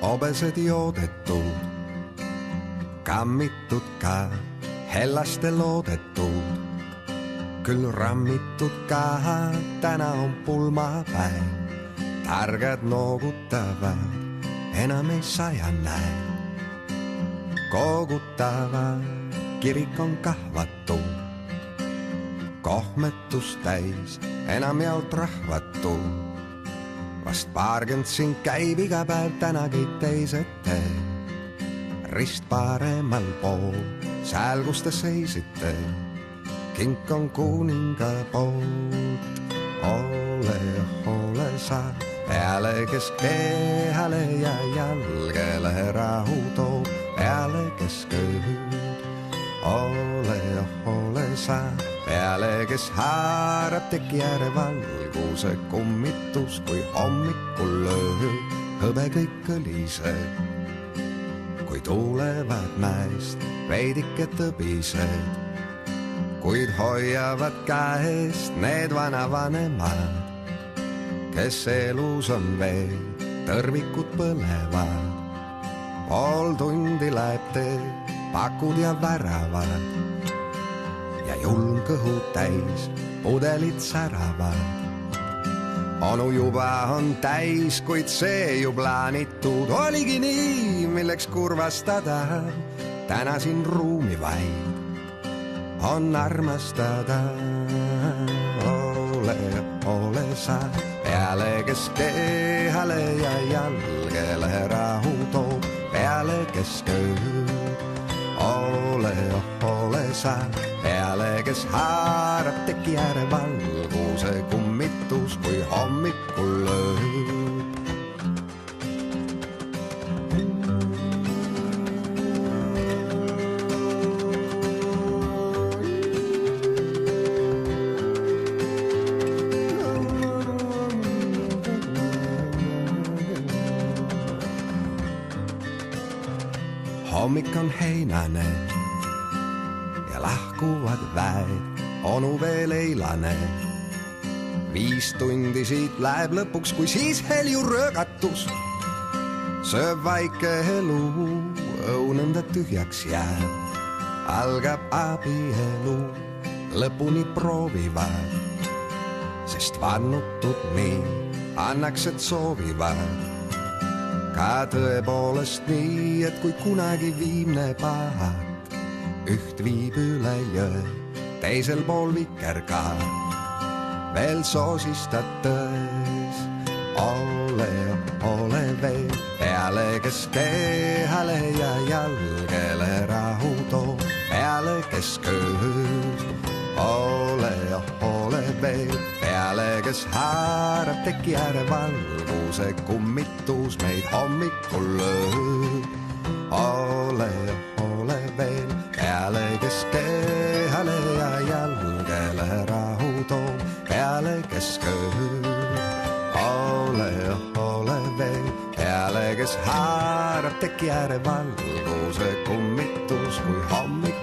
Obesed joodetud, kammitud ka, hellaste loodetud. Küll rammitud ka, täna on pulmapäev. Targad noogutavad, enam ei saja näe. Koogutavad, kirik on kahvatu. Kohmetus täis, enam jaolt rahvatu. Vast paarkümmend siin käib iga päev, täna kõik teised teed. Rist paremal pool, sääl kus te seisite. Kink on kuninga poolt. Ole sa peale, kes kehale ja jalgele rahu toob. Peale keskööd. Ole sa peale, kes haarab teki ääre valguse kummitus, kui hommikul lööb hõbe kõik kõlised. Kui tulevad mäest veidike tõbised, kuid hoiavad käest need vanavanemad, kes elus on veel, tõrvikud põlevad. Pool tundi läheb tee, pakud ja väravad ja julm kõhu täis, pudelid säravad. Onu juba on täis, kuid see ju plaanitud oligi nii, milleks kurvastada. Täna siin ruumi vaid on armastada. Ole sa peale, kes kehale ja jalgele rahu toob. Peale keskööd. Ole sa peale, kes haarab teki ääre valguse kummitus, kui hommikul lööb. Hommik on heinane ja lahkuvad väed, onu veel eilane. 5 tundi siit läheb lõpuks, kui siis helju röögatus. Sööb vaike elu, õunenda tühjaks jääb. Algab abielu, lõpuni proovivad, sest vannutud nii annaks, et soovivad. Ka tõepoolest nii, et kui kunagi viimne pahat üht viib üle jõe, teisel pool vikerka veel soosistad tões. Ole veel peale, kes kehale ja jalgele rahu toob. Peale keskööd. Ole veel peale, kes haarab teki ääre valguse kummitus meid hommikul lööb. Ole veel peale, kes kehale ja jalgele rahu toob. Peale keskööd. Ole veel peale, kes haarab teki ääre valguse kummitus, kui hommikul